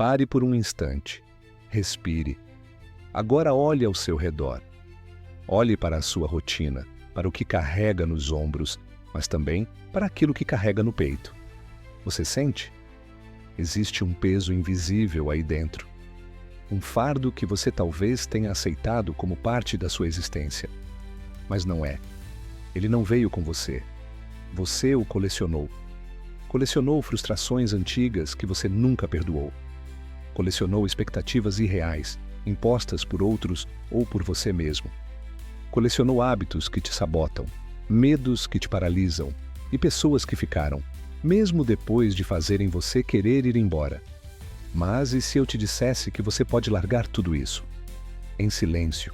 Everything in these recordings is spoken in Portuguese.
Pare por um instante. Respire. Agora olhe ao seu redor. Olhe para a sua rotina, para o que carrega nos ombros, mas também para aquilo que carrega no peito. Você sente? Existe um peso invisível aí dentro. Um fardo que você talvez tenha aceitado como parte da sua existência. Mas não é. Ele não veio com você. Você o colecionou. Colecionou frustrações antigas que você nunca perdoou. Colecionou expectativas irreais, impostas por outros ou por você mesmo. Colecionou hábitos que te sabotam, medos que te paralisam e pessoas que ficaram, mesmo depois de fazerem você querer ir embora. Mas e se eu te dissesse que você pode largar tudo isso? Em silêncio,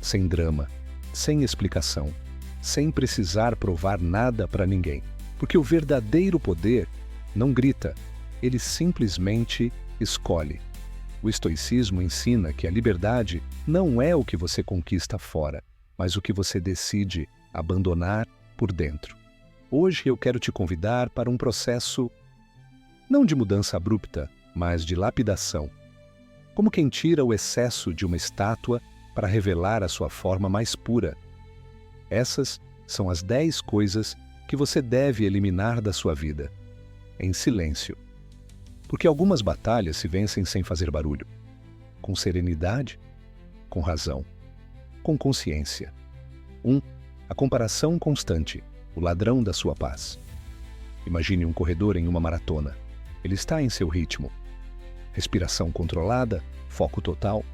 sem drama, sem explicação, sem precisar provar nada para ninguém. Porque o verdadeiro poder não grita, ele simplesmente escolhe. O estoicismo ensina que a liberdade não é o que você conquista fora, mas o que você decide abandonar por dentro. Hoje eu quero te convidar para um processo não de mudança abrupta, mas de lapidação. Como quem tira o excesso de uma estátua para revelar a sua forma mais pura. Essas são as 10 coisas que você deve eliminar da sua vida, em silêncio. Porque algumas batalhas se vencem sem fazer barulho, com serenidade, com razão, com consciência. 1. A comparação constante, o ladrão da sua paz. Imagine um corredor em uma maratona. Ele está em seu ritmo. Respiração controlada, foco total.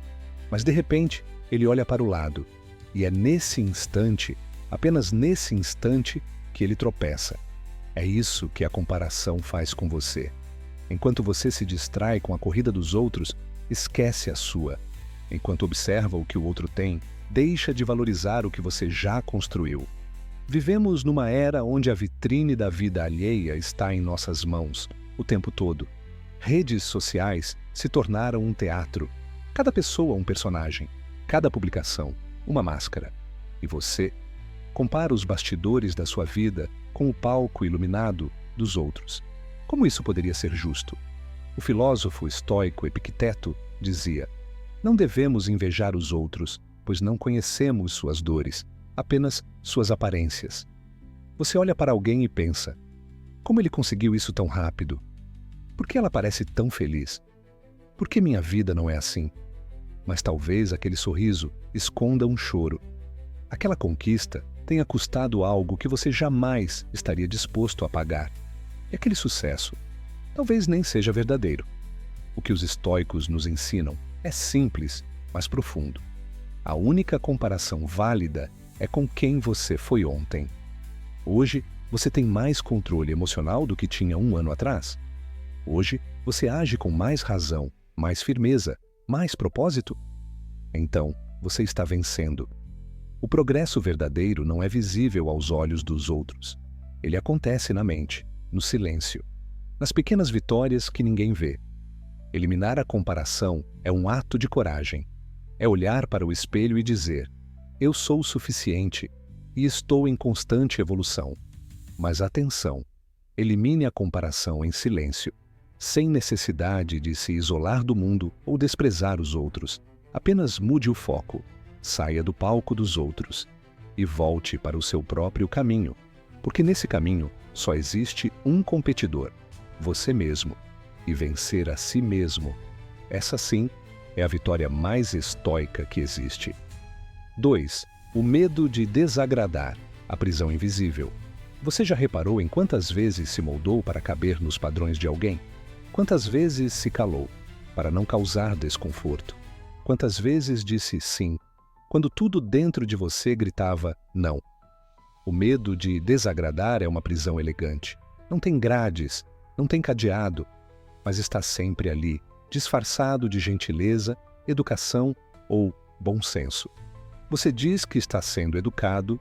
Mas de repente, ele olha para o lado. E é nesse instante, apenas nesse instante, que ele tropeça. É isso que a comparação faz com você. Enquanto você se distrai com a corrida dos outros, esquece a sua. Enquanto observa o que o outro tem, deixa de valorizar o que você já construiu. Vivemos numa era onde a vitrine da vida alheia está em nossas mãos, o tempo todo. Redes sociais se tornaram um teatro. Cada pessoa um personagem, cada publicação uma máscara. E você compara os bastidores da sua vida com o palco iluminado dos outros. Como isso poderia ser justo? O filósofo estoico Epicteto dizia: não devemos invejar os outros, pois não conhecemos suas dores, apenas suas aparências. Você olha para alguém e pensa: como ele conseguiu isso tão rápido? Por que ela parece tão feliz? Por que minha vida não é assim? Mas talvez aquele sorriso esconda um choro. Aquela conquista tenha custado algo que você jamais estaria disposto a pagar. E aquele sucesso talvez nem seja verdadeiro. O que os estoicos nos ensinam é simples, mas profundo. A única comparação válida é com quem você foi ontem. Hoje, você tem mais controle emocional do que tinha um ano atrás. Hoje, você age com mais razão, mais firmeza, mais propósito. Então, você está vencendo. O progresso verdadeiro não é visível aos olhos dos outros. Ele acontece na mente, no silêncio, nas pequenas vitórias que ninguém vê. Eliminar a comparação é um ato de coragem. É olhar para o espelho e dizer: eu sou o suficiente e estou em constante evolução. Mas atenção, elimine a comparação em silêncio, sem necessidade de se isolar do mundo ou desprezar os outros. Apenas mude o foco, saia do palco dos outros e volte para o seu próprio caminho, porque nesse caminho só existe um competidor, você mesmo, e vencer a si mesmo. Essa sim é a vitória mais estoica que existe. 2. O medo de desagradar, a prisão invisível. Você já reparou em quantas vezes se moldou para caber nos padrões de alguém? Quantas vezes se calou para não causar desconforto? Quantas vezes disse sim, quando tudo dentro de você gritava não? O medo de desagradar é uma prisão elegante. Não tem grades, não tem cadeado, mas está sempre ali, disfarçado de gentileza, educação ou bom senso. Você diz que está sendo educado,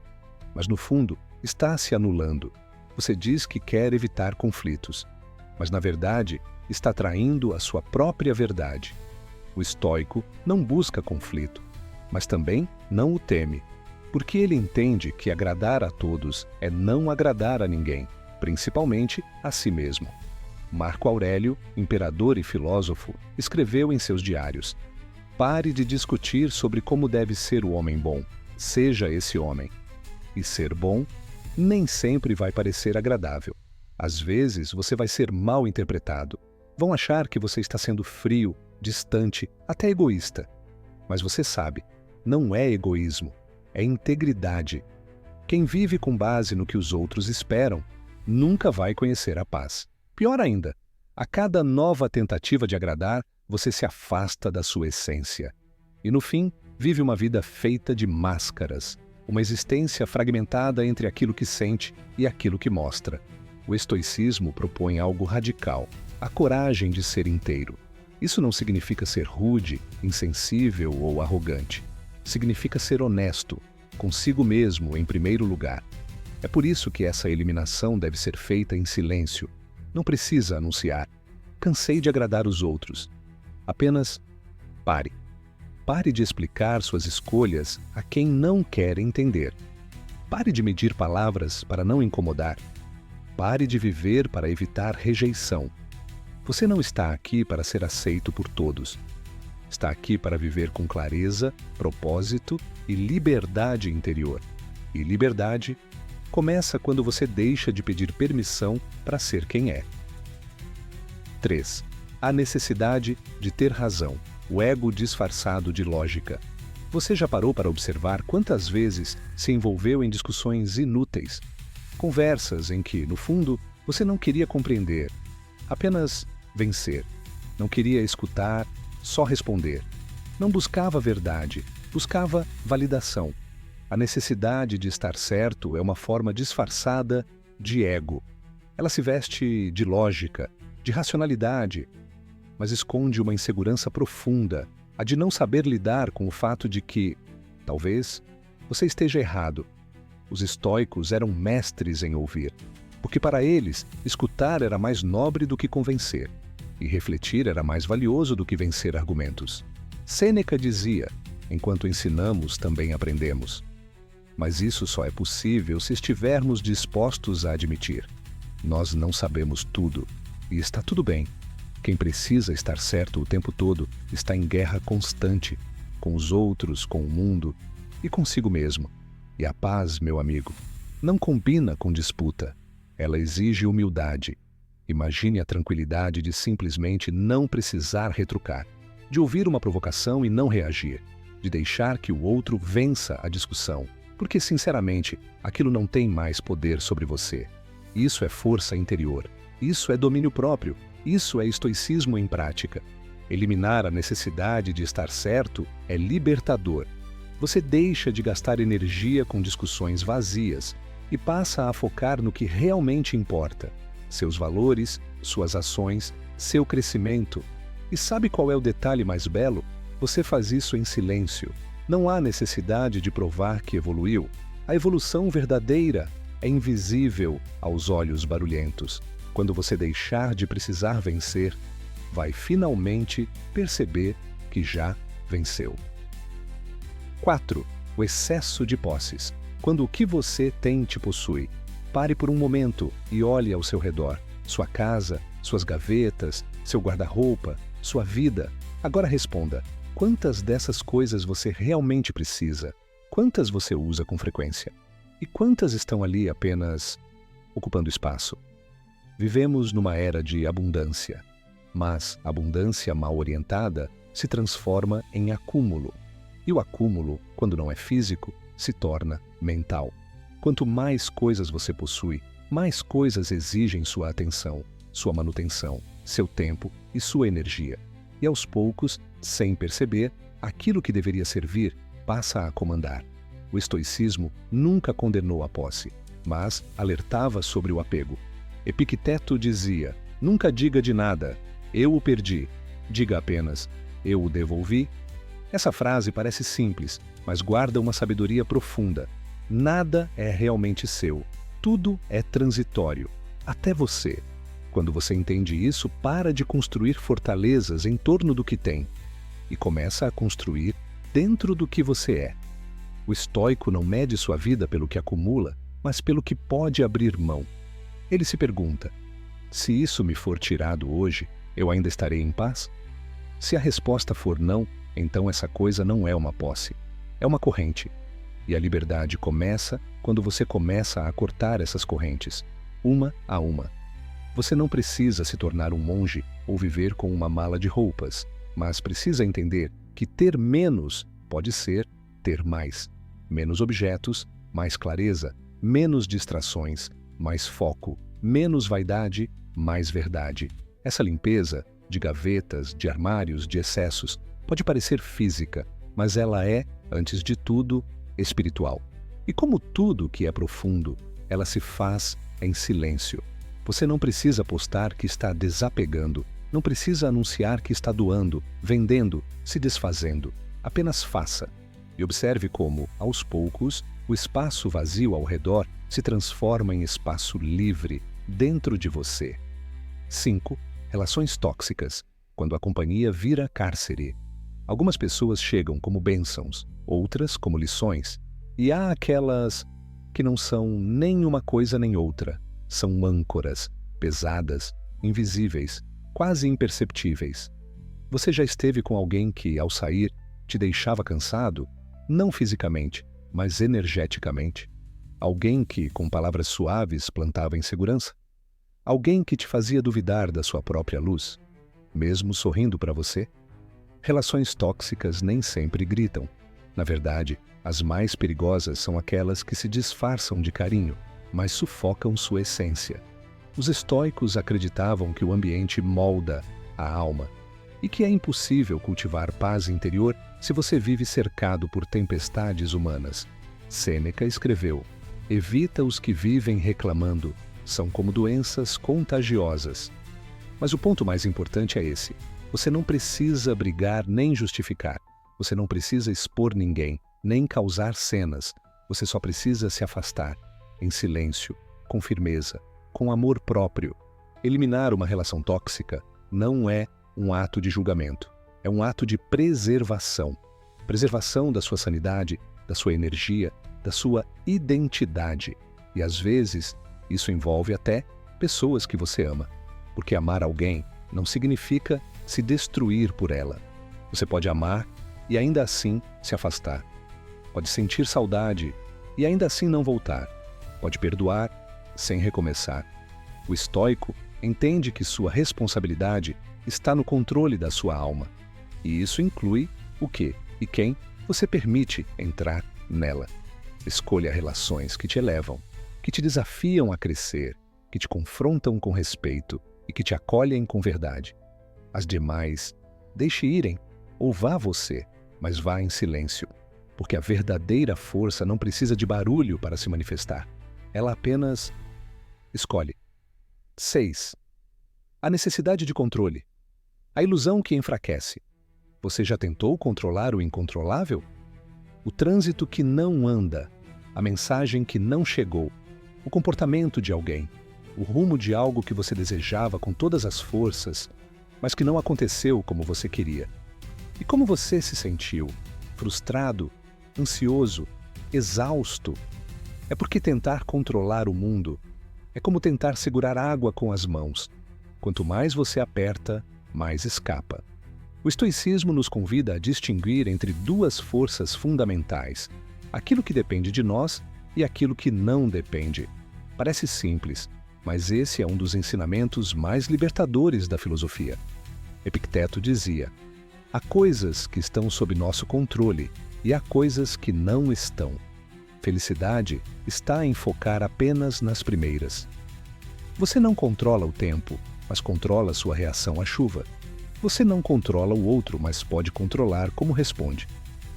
mas no fundo está se anulando. Você diz que quer evitar conflitos, mas na verdade está traindo a sua própria verdade. O estoico não busca conflito, mas também não o teme, porque ele entende que agradar a todos é não agradar a ninguém, principalmente a si mesmo. Marco Aurélio, imperador e filósofo, escreveu em seus diários: pare de discutir sobre como deve ser o homem bom. Seja esse homem. E ser bom nem sempre vai parecer agradável. Às vezes você vai ser mal interpretado. Vão achar que você está sendo frio, distante, até egoísta. Mas você sabe, não é egoísmo, é integridade. Quem vive com base no que os outros esperam, nunca vai conhecer a paz. Pior ainda, a cada nova tentativa de agradar, você se afasta da sua essência. E no fim, vive uma vida feita de máscaras, uma existência fragmentada entre aquilo que sente e aquilo que mostra. O estoicismo propõe algo radical, a coragem de ser inteiro. Isso não significa ser rude, insensível ou arrogante. Significa ser honesto, consigo mesmo em primeiro lugar. É por isso que essa eliminação deve ser feita em silêncio. Não precisa anunciar. Cansei de agradar os outros. Apenas pare. Pare de explicar suas escolhas a quem não quer entender. Pare de medir palavras para não incomodar. Pare de viver para evitar rejeição. Você não está aqui para ser aceito por todos. Está aqui para viver com clareza, propósito e liberdade interior. E liberdade começa quando você deixa de pedir permissão para ser quem é. 3. A necessidade de ter razão. O ego disfarçado de lógica. Você já parou para observar quantas vezes se envolveu em discussões inúteis? Conversas em que, no fundo, você não queria compreender, apenas vencer. Não queria escutar, só responder. Não buscava verdade, buscava validação. A necessidade de estar certo é uma forma disfarçada de ego. Ela se veste de lógica, de racionalidade, mas esconde uma insegurança profunda, a de não saber lidar com o fato de que, talvez, você esteja errado. Os estoicos eram mestres em ouvir, porque para eles, escutar era mais nobre do que convencer, e refletir era mais valioso do que vencer argumentos. Sêneca dizia: enquanto ensinamos, também aprendemos. Mas isso só é possível se estivermos dispostos a admitir: nós não sabemos tudo, e está tudo bem. Quem precisa estar certo o tempo todo está em guerra constante, com os outros, com o mundo e consigo mesmo. E a paz, meu amigo, não combina com disputa. Ela exige humildade. Imagine a tranquilidade de simplesmente não precisar retrucar, de ouvir uma provocação e não reagir, de deixar que o outro vença a discussão, porque, sinceramente, aquilo não tem mais poder sobre você. Isso é força interior. Isso é domínio próprio. Isso é estoicismo em prática. Eliminar a necessidade de estar certo é libertador. Você deixa de gastar energia com discussões vazias e passa a focar no que realmente importa: seus valores, suas ações, seu crescimento. E sabe qual é o detalhe mais belo? Você faz isso em silêncio. Não há necessidade de provar que evoluiu. A evolução verdadeira é invisível aos olhos barulhentos. Quando você deixar de precisar vencer, vai finalmente perceber que já venceu. 4. O excesso de posses. Quando o que você tem te possui, pare por um momento e olhe ao seu redor. Sua casa, suas gavetas, seu guarda-roupa, sua vida. Agora responda: quantas dessas coisas você realmente precisa? Quantas você usa com frequência? E quantas estão ali apenas ocupando espaço? Vivemos numa era de abundância, mas abundância mal orientada se transforma em acúmulo. E o acúmulo, quando não é físico, se torna mental. Quanto mais coisas você possui, mais coisas exigem sua atenção, sua manutenção, seu tempo e sua energia. E aos poucos, sem perceber, aquilo que deveria servir passa a comandar. O estoicismo nunca condenou a posse, mas alertava sobre o apego. Epicteto dizia: nunca diga de nada, eu o perdi. Diga apenas, eu o devolvi. Essa frase parece simples, mas guarda uma sabedoria profunda. Nada é realmente seu. Tudo é transitório. Até você. Quando você entende isso, para de construir fortalezas em torno do que tem e começa a construir dentro do que você é. O estoico não mede sua vida pelo que acumula, mas pelo que pode abrir mão. Ele se pergunta: Se isso me for tirado hoje, eu ainda estarei em paz? Se a resposta for não, então essa coisa não é uma posse, é uma corrente. E a liberdade começa quando você começa a cortar essas correntes, uma a uma. Você não precisa se tornar um monge ou viver com uma mala de roupas, mas precisa entender que ter menos pode ser ter mais. Menos objetos, mais clareza, menos distrações, mais foco, menos vaidade, mais verdade. Essa limpeza de gavetas, de armários, de excessos, pode parecer física, mas ela é, antes de tudo, espiritual. E como tudo que é profundo, ela se faz em silêncio. Você não precisa postar que está desapegando, não precisa anunciar que está doando, vendendo, se desfazendo. Apenas faça. E observe como, aos poucos, o espaço vazio ao redor se transforma em espaço livre dentro de você. 5. Relações tóxicas, quando a companhia vira cárcere. Algumas pessoas chegam como bênçãos, outras como lições, e há aquelas que não são nem uma coisa nem outra. São âncoras, pesadas, invisíveis, quase imperceptíveis. Você já esteve com alguém que, ao sair, te deixava cansado? Não fisicamente, mas energeticamente. Alguém que, com palavras suaves, plantava insegurança? Alguém que te fazia duvidar da sua própria luz, mesmo sorrindo para você? Relações tóxicas nem sempre gritam. Na verdade, as mais perigosas são aquelas que se disfarçam de carinho, mas sufocam sua essência. Os estoicos acreditavam que o ambiente molda a alma e que é impossível cultivar paz interior se você vive cercado por tempestades humanas. Sêneca escreveu: "Evita os que vivem reclamando, são como doenças contagiosas." Mas o ponto mais importante é esse: você não precisa brigar nem justificar. Você não precisa expor ninguém, nem causar cenas. Você só precisa se afastar, em silêncio, com firmeza, com amor próprio. Eliminar uma relação tóxica não é um ato de julgamento. É um ato de preservação. Preservação da sua sanidade, da sua energia, da sua identidade. E às vezes, isso envolve até pessoas que você ama. Porque amar alguém não significa se destruir por ela. Você pode amar e ainda assim se afastar. Pode sentir saudade e ainda assim não voltar. Pode perdoar sem recomeçar. O estoico entende que sua responsabilidade está no controle da sua alma. E isso inclui o que e quem você permite entrar nela. Escolha relações que te elevam, que te desafiam a crescer, que te confrontam com respeito e que te acolhem com verdade. As demais, deixe irem, ou vá você, mas vá em silêncio, porque a verdadeira força não precisa de barulho para se manifestar. Ela apenas escolhe. 6. A necessidade de controle. A ilusão que enfraquece. Você já tentou controlar o incontrolável? O trânsito que não anda, a mensagem que não chegou, o comportamento de alguém, o rumo de algo que você desejava com todas as forças, mas que não aconteceu como você queria. E como você se sentiu? Frustrado, ansioso, exausto? É porque tentar controlar o mundo é como tentar segurar água com as mãos. Quanto mais você aperta, mais escapa. O estoicismo nos convida a distinguir entre duas forças fundamentais: aquilo que depende de nós e aquilo que não depende. Parece simples, mas esse é um dos ensinamentos mais libertadores da filosofia. Epicteto dizia: há coisas que estão sob nosso controle e há coisas que não estão. Felicidade está em focar apenas nas primeiras. Você não controla o tempo, mas controla sua reação à chuva. Você não controla o outro, mas pode controlar como responde.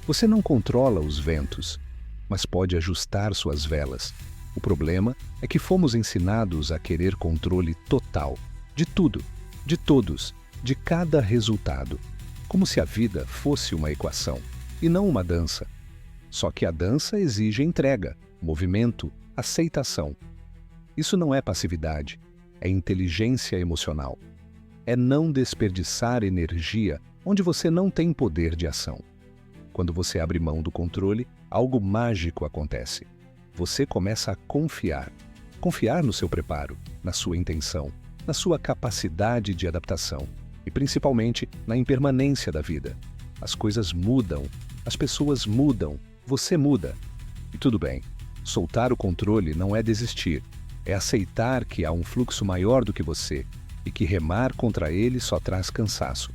Você não controla os ventos, mas pode ajustar suas velas. O problema é que fomos ensinados a querer controle total, de tudo, de todos, de cada resultado, como se a vida fosse uma equação e não uma dança. Só que a dança exige entrega, movimento, aceitação. Isso não é passividade, é inteligência emocional. É não desperdiçar energia onde você não tem poder de ação. Quando você abre mão do controle, algo mágico acontece. Você começa a confiar. Confiar no seu preparo, na sua intenção, na sua capacidade de adaptação e principalmente na impermanência da vida. As coisas mudam, as pessoas mudam, você muda. E tudo bem, soltar o controle não é desistir, é aceitar que há um fluxo maior do que você e que remar contra ele só traz cansaço.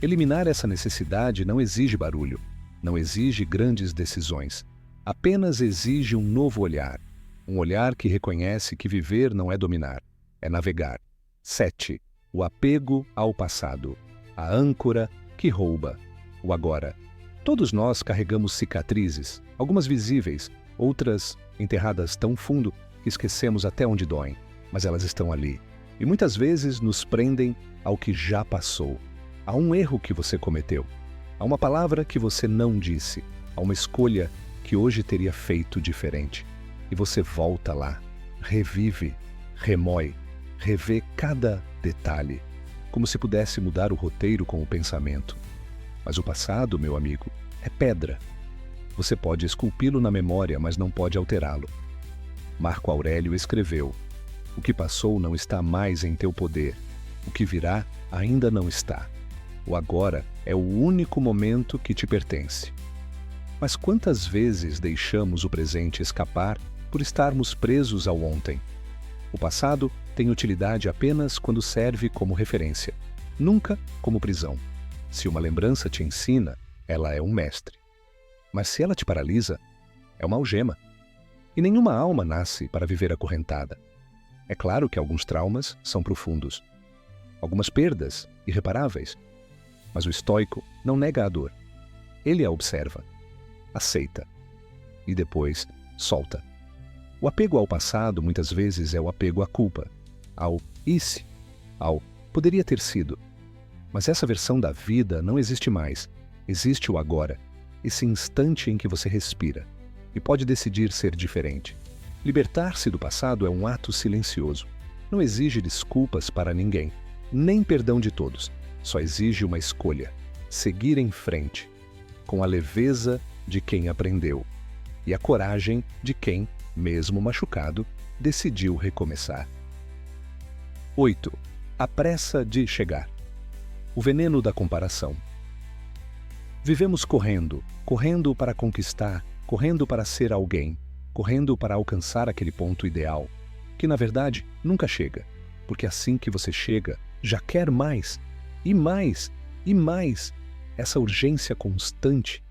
Eliminar essa necessidade não exige barulho, não exige grandes decisões, apenas exige um novo olhar, um olhar que reconhece que viver não é dominar, é navegar. 7. O apego ao passado, a âncora que rouba, o agora. Todos nós carregamos cicatrizes, algumas visíveis, outras enterradas tão fundo que esquecemos até onde doem, mas elas estão ali. E muitas vezes nos prendem ao que já passou, a um erro que você cometeu, a uma palavra que você não disse, a uma escolha que hoje teria feito diferente. E você volta lá, revive, remói, revê cada detalhe, como se pudesse mudar o roteiro com o pensamento. Mas o passado, meu amigo, é pedra. Você pode esculpi-lo na memória, mas não pode alterá-lo. Marco Aurélio escreveu: o que passou não está mais em teu poder, o que virá ainda não está. O agora é o único momento que te pertence. Mas quantas vezes deixamos o presente escapar por estarmos presos ao ontem? O passado tem utilidade apenas quando serve como referência, nunca como prisão. Se uma lembrança te ensina, ela é um mestre. Mas se ela te paralisa, é uma algema. E nenhuma alma nasce para viver acorrentada. É claro que alguns traumas são profundos, algumas perdas irreparáveis. Mas o estoico não nega a dor. Ele a observa, aceita e depois solta. O apego ao passado muitas vezes é o apego à culpa, ao "e se", ao "poderia ter sido". Mas essa versão da vida não existe mais. Existe o agora, esse instante em que você respira e pode decidir ser diferente. Libertar-se do passado é um ato silencioso. Não exige desculpas para ninguém, nem perdão de todos. Só exige uma escolha, seguir em frente, com a leveza de quem aprendeu e a coragem de quem, mesmo machucado, decidiu recomeçar. 8. A pressa de chegar. O veneno da comparação. Vivemos correndo, correndo para conquistar, correndo para ser alguém, correndo para alcançar aquele ponto ideal, que na verdade nunca chega, porque assim que você chega, já quer mais. E mais, e mais, essa urgência constante,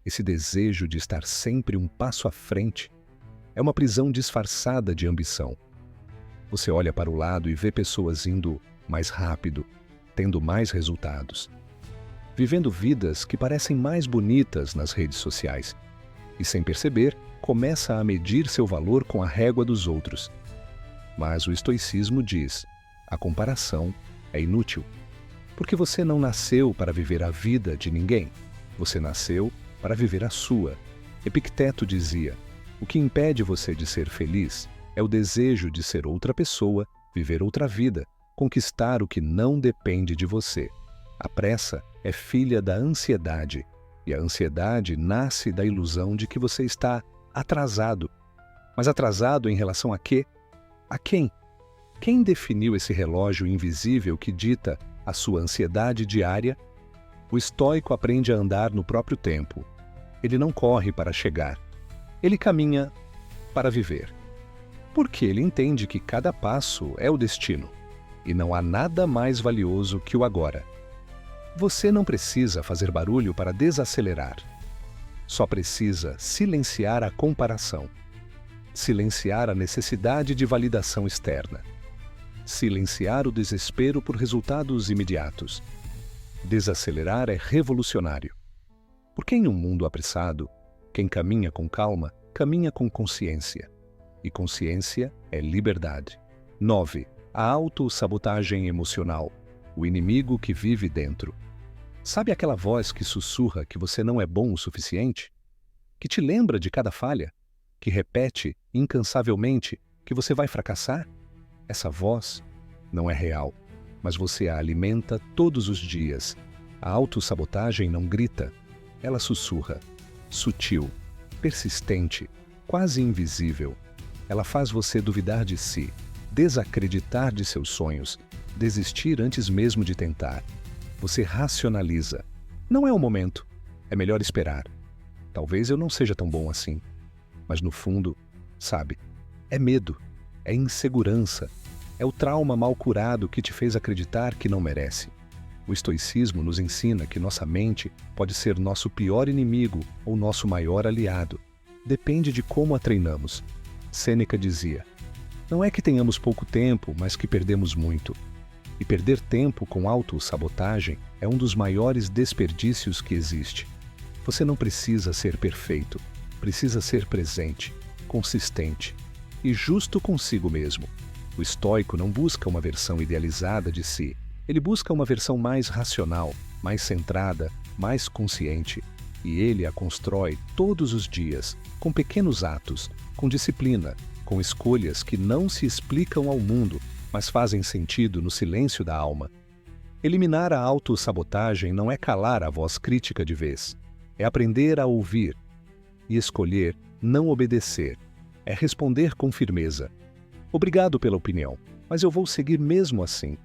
esse desejo de estar sempre um passo à frente, é uma prisão disfarçada de ambição. Você olha para o lado e vê pessoas indo mais rápido, tendo mais resultados, vivendo vidas que parecem mais bonitas nas redes sociais, e sem perceber, começa a medir seu valor com a régua dos outros. Mas o estoicismo diz: a comparação é inútil. Porque você não nasceu para viver a vida de ninguém. Você nasceu para viver a sua. Epicteto dizia: o que impede você de ser feliz é o desejo de ser outra pessoa, viver outra vida, conquistar o que não depende de você. A pressa é filha da ansiedade, e a ansiedade nasce da ilusão de que você está atrasado. Mas atrasado em relação a quê? A quem? Quem definiu esse relógio invisível que dita a sua ansiedade diária? O estoico aprende a andar no próprio tempo. Ele não corre para chegar. Ele caminha para viver. Porque ele entende que cada passo é o destino, e não há nada mais valioso que o agora. Você não precisa fazer barulho para desacelerar. Só precisa silenciar a comparação. Silenciar a necessidade de validação externa. Silenciar o desespero por resultados imediatos. Desacelerar é revolucionário. Porque em um mundo apressado, quem caminha com calma, caminha com consciência. E consciência é liberdade. 9. A autossabotagem emocional. O inimigo que vive dentro. Sabe aquela voz que sussurra que você não é bom o suficiente? Que te lembra de cada falha? Que repete incansavelmente que você vai fracassar? Essa voz não é real, mas você a alimenta todos os dias. A autossabotagem não grita, ela sussurra, sutil, persistente, quase invisível. Ela faz você duvidar de si, desacreditar de seus sonhos, desistir antes mesmo de tentar. Você racionaliza. Não é o momento. É melhor esperar. Talvez eu não seja tão bom assim. Mas no fundo, sabe, é medo, é insegurança, é o trauma mal curado que te fez acreditar que não merece. O estoicismo nos ensina que nossa mente pode ser nosso pior inimigo ou nosso maior aliado. Depende de como a treinamos. Sêneca dizia: não é que tenhamos pouco tempo, mas que perdemos muito. E perder tempo com autossabotagem é um dos maiores desperdícios que existe. Você não precisa ser perfeito, precisa ser presente, consistente e justo consigo mesmo. O estoico não busca uma versão idealizada de si, ele busca uma versão mais racional, mais centrada, mais consciente. E ele a constrói todos os dias, com pequenos atos, com disciplina, com escolhas que não se explicam ao mundo, mas fazem sentido no silêncio da alma. Eliminar a autossabotagem não é calar a voz crítica de vez, é aprender a ouvir e escolher não obedecer, é responder com firmeza. Obrigado pela opinião, mas eu vou seguir mesmo assim.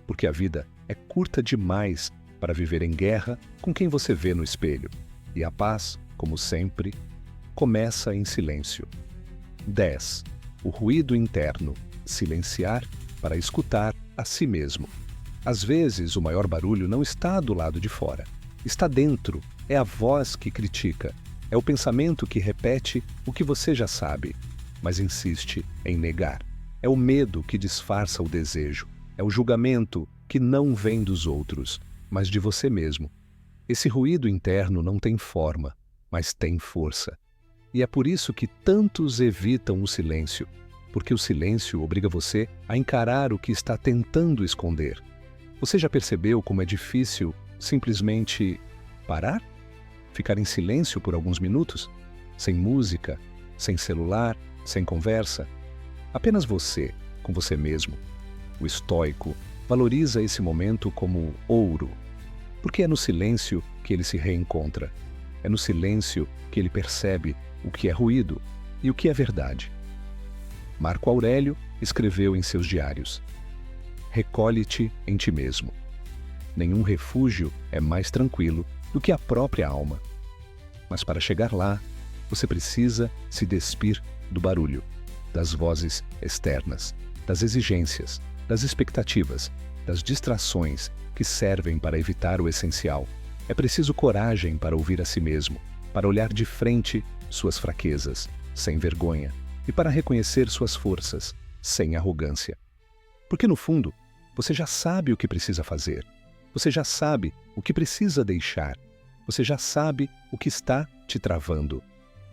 Porque a vida é curta demais para viver em guerra com quem você vê no espelho. E a paz, como sempre, começa em silêncio. 10. O ruído interno. Silenciar para escutar a si mesmo. Às vezes, o maior barulho não está do lado de fora. Está dentro. É a voz que critica. É o pensamento que repete o que você já sabe, mas insiste em negar. É o medo que disfarça o desejo. É o julgamento que não vem dos outros, mas de você mesmo. Esse ruído interno não tem forma, mas tem força. E é por isso que tantos evitam o silêncio, porque o silêncio obriga você a encarar o que está tentando esconder. Você já percebeu como é difícil simplesmente parar? Ficar em silêncio por alguns minutos? Sem música, sem celular, sem conversa? Apenas você, com você mesmo. O estoico valoriza esse momento como ouro, porque é no silêncio que ele se reencontra. É no silêncio que ele percebe o que é ruído e o que é verdade. Marco Aurélio escreveu em seus diários: recolhe-te em ti mesmo. Nenhum refúgio é mais tranquilo do que a própria alma. Mas para chegar lá, você precisa se despir do barulho, das vozes externas, das exigências, das expectativas, das distrações que servem para evitar o essencial. É preciso coragem para ouvir a si mesmo, para olhar de frente suas fraquezas, sem vergonha, e para reconhecer suas forças, sem arrogância. Porque no fundo, você já sabe o que precisa fazer. Você já sabe o que precisa deixar. Você já sabe o que está te travando.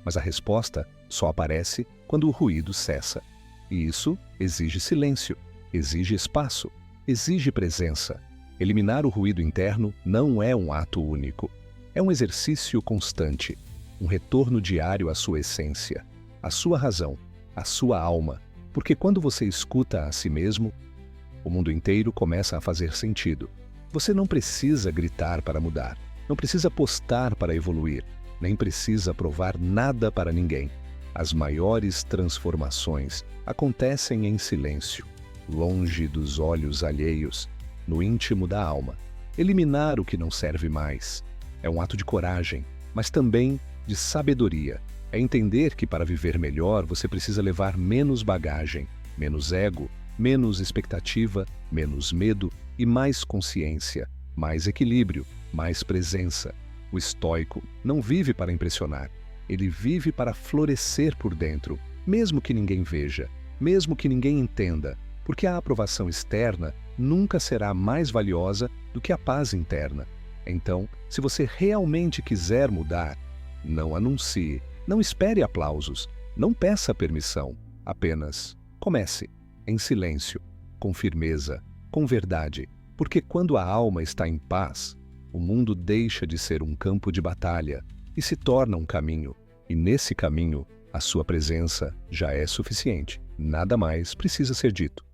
Mas a resposta só aparece quando o ruído cessa. E isso exige silêncio, exige espaço, exige presença. Eliminar o ruído interno não é um ato único. É um exercício constante, um retorno diário à sua essência, à sua razão, à sua alma. Porque quando você escuta a si mesmo, o mundo inteiro começa a fazer sentido. Você não precisa gritar para mudar, não precisa postar para evoluir, nem precisa provar nada para ninguém. As maiores transformações acontecem em silêncio, longe dos olhos alheios, no íntimo da alma. Eliminar o que não serve mais é um ato de coragem, mas também de sabedoria. É entender que para viver melhor você precisa levar menos bagagem, menos ego, menos expectativa, menos medo e mais consciência, mais equilíbrio, mais presença. O estoico não vive para impressionar, ele vive para florescer por dentro, mesmo que ninguém veja, mesmo que ninguém entenda, porque a aprovação externa nunca será mais valiosa do que a paz interna. Então, se você realmente quiser mudar, não anuncie, não espere aplausos, não peça permissão, apenas comece, em silêncio, com firmeza, com verdade, porque quando a alma está em paz, o mundo deixa de ser um campo de batalha e se torna um caminho, e nesse caminho, a sua presença já é suficiente, nada mais precisa ser dito.